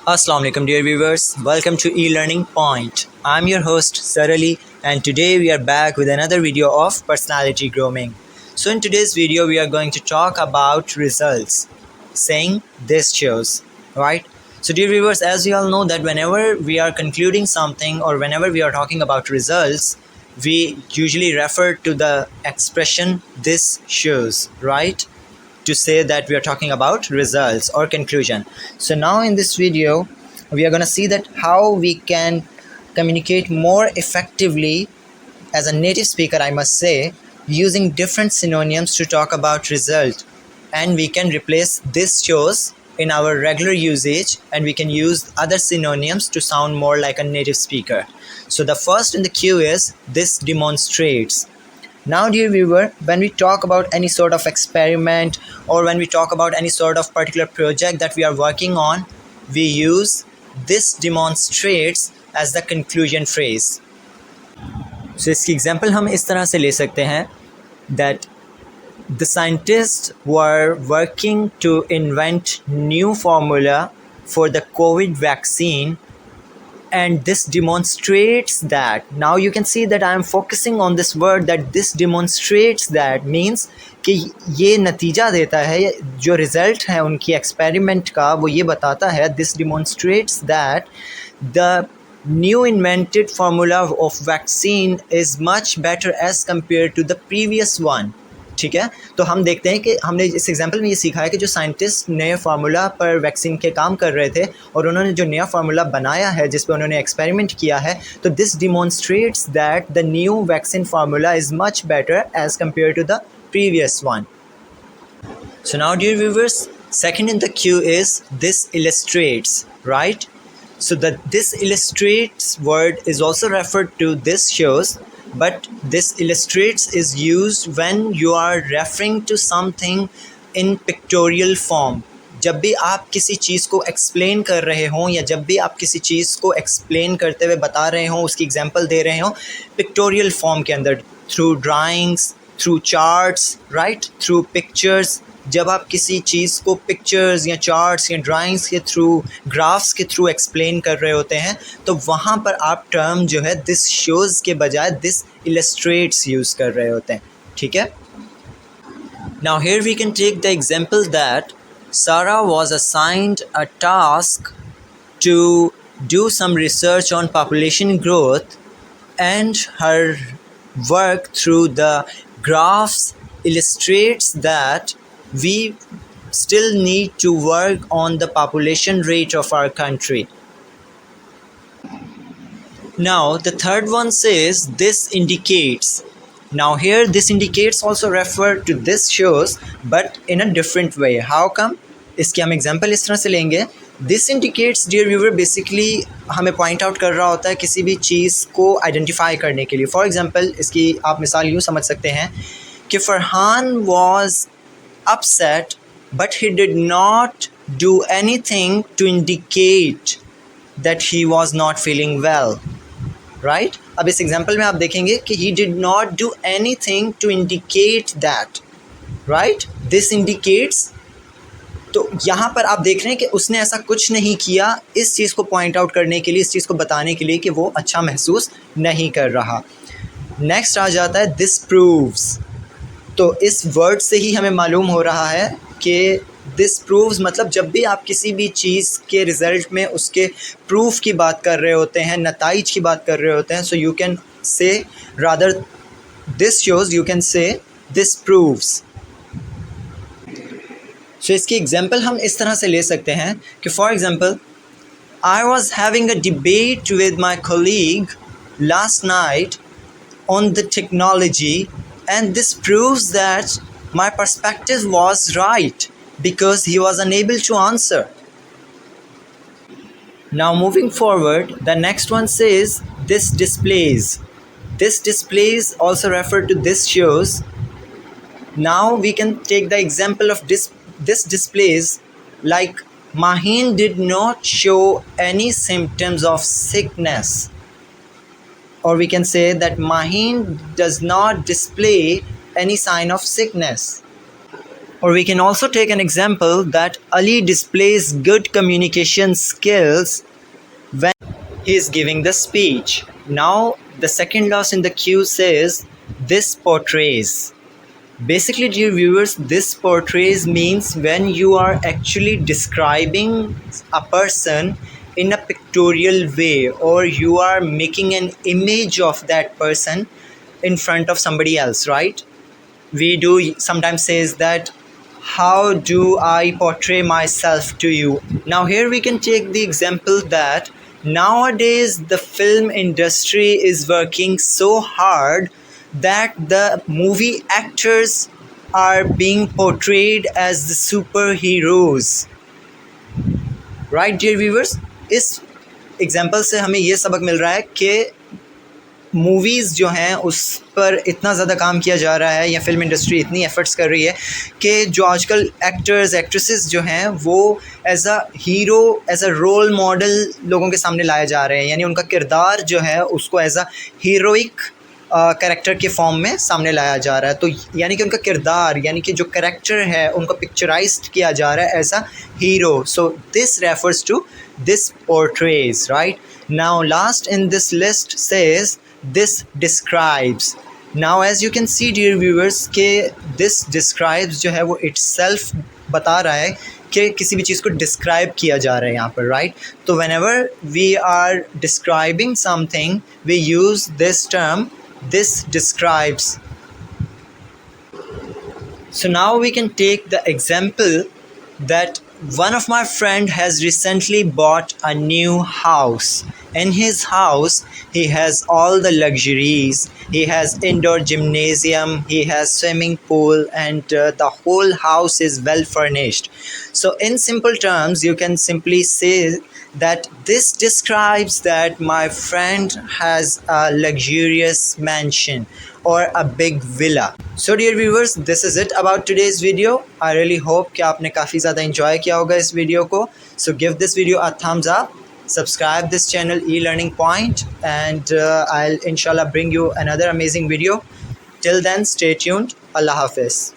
Assalamu alaikum dear viewers, welcome to e-learning point. I'm your host Sarali and today we are back with another video of personality grooming. So in today's video we are going to talk about results, saying this shows, right? So dear viewers, as you all know that whenever we are concluding something or whenever we are talking about results, we usually refer to the expression this shows, right? To say that we are talking about results or conclusion. So now in this video we are going to see that how we can communicate more effectively as a native speaker, I must say, using different synonyms to talk about result, and we can replace this shows in our regular usage and we can use other synonyms to sound more like a native speaker. So the first in the queue is this demonstrates. Now, dear viewer, when we talk about any sort of experiment or when we talk about any sort of particular project that we are working on, we use this demonstrates as the conclusion phrase. So इसकी example हम इस तरह से ले सकते हैं that the scientists were working to invent new formula for the COVID vaccine, and this demonstrates that. Now you can see that I am focusing on this word, that this demonstrates that means कि ये नतीजा देता है, जो result है उनकी experiment का वो ये बताता है, this demonstrates that the new invented formula of vaccine is much better as compared to the previous one. ठीक है, तो हम देखते हैं कि हमने इस एग्जांपल में ये सीखा है कि जो साइंटिस्ट नए फार्मूला पर वैक्सीन के काम कर रहे थे और उन्होंने जो नया फार्मूला बनाया है जिस पे उन्होंने एक्सपेरिमेंट किया है, तो this demonstrates that the new vaccine formula is much better as compared to the previous one. So now dear viewers, second in the queue is this illustrates, right? So that this illustrates word is also referred to this shows, but this illustrates is used when you are referring to something in pictorial form. जब भी आप किसी चीज़ को explain कर रहे हों या जब भी आप किसी चीज़ को एक्सप्लेन करते हुए बता रहे हों, उसकी एग्जांपल दे रहे हों पिक्टोरियल फॉर्म के अंदर, through drawings, through charts, right, through pictures. जब आप किसी चीज़ को पिक्चर्स या चार्ट्स या ड्राइंग्स के थ्रू, ग्राफ्स के थ्रू एक्सप्लेन कर रहे होते हैं, तो वहाँ पर आप टर्म जो है दिस शोज़ के बजाय दिस इलस्ट्रेट्स यूज़ कर रहे होते हैं. ठीक है. Now here we can take the example that Sarah was assigned a task to do some research on population growth, and her work through the graphs illustrates that we still need to work on the population rate of our country. Now the third one says this indicates. Now here this indicates also refer to this shows but in a different way. How come? इसके हम example इस तरह से लेंगे. This indicates dear viewer basically हमें point out कर रहा होता है किसी भी चीज़ को आइडेंटिफाई करने के लिए. फॉर एग्जांपल इसकी आप मिसाल यूँ समझ सकते हैं कि Farhan was upset but he did not do anything to indicate that he was not feeling well, right. अब इस एग्जांपल में आप देखेंगे कि he did not do anything to indicate that, right. This indicates, तो यहाँ पर आप देख रहे हैं कि उसने ऐसा कुछ नहीं किया इस चीज़ को पॉइंट आउट करने के लिए, इस चीज़ को बताने के लिए कि वो अच्छा महसूस नहीं कर रहा. नेक्स्ट आ जाता है दिस प्रूव्स. तो इस वर्ड से ही हमें मालूम हो रहा है कि दिस प्रूव्स मतलब जब भी आप किसी भी चीज़ के रिज़ल्ट में उसके प्रूफ की बात कर रहे होते हैं, नताइज की बात कर रहे होते हैं, so you can say rather this shows, you can say this proves. So इसकी एग्जांपल हम इस तरह से ले सकते हैं कि for example I was having a debate with my colleague last night on the technology and this proves that my perspective was right because he was unable to answer. Now moving forward, the next one says this displays. This displays also refer to this shows. Now we can take the example of this displays, like Maheen did not show any symptoms of sickness, or we can say that Maheen does not display any sign of sickness. Or we can also take an example that Ali displays good communication skills when he is giving the speech. Now, the second loss in the queue says, this portrays. Basically, dear viewers, this portrays means when you are actually describing a person in a pictorial way, or you are making an image of that person in front of somebody else, right? We do sometimes says that, how do I portray myself to you? Now here we can take the example that nowadays the film industry is working so hard that the movie actors are being portrayed as the superheroes, right dear viewers? इस example से हमें ये सबक मिल रहा है कि movies जो हैं उस पर इतना ज़्यादा काम किया जा रहा है, या फिल्म इंडस्ट्री इतनी एफ़र्ट्स कर रही है कि जो आजकल एक्टर्स एक्ट्रेसेस जो हैं वो as a hero, as a role model लोगों के सामने लाए जा रहे हैं, यानी उनका किरदार जो है उसको एज अ हीरोइक कैरेक्टर के फॉर्म में सामने लाया जा रहा है। तो यानी कि उनका किरदार, यानी कि जो कैरेक्टर है उनको पिक्चराइज्ड किया जा रहा है as a hero. So this refers to this portrayals, right? Now last in this list says this describes. Now as you can see dear viewers कि this describes जो है वो itself बता रहा है कि किसी भी चीज़ को describe किया जा रहा है यहाँ पर, right? तो whenever we are describing something we use this term, this describes. So now we can take the example that one of my friend has recently bought a new house. In his house he has all the luxuries. He has indoor gymnasium, he has swimming pool, and the whole house is well furnished. So in simple terms you can simply say that this describes that my friend has a luxurious mansion or a big villa. So dear viewers, this is it about today's video. I really hope कि आपने काफ़ी ज़्यादा enjoy किया होगा इस video को. So give this video a thumbs up, subscribe this channel e-learning point, and I'll inshallah bring you another amazing video. Till then, stay tuned. Allah Hafiz.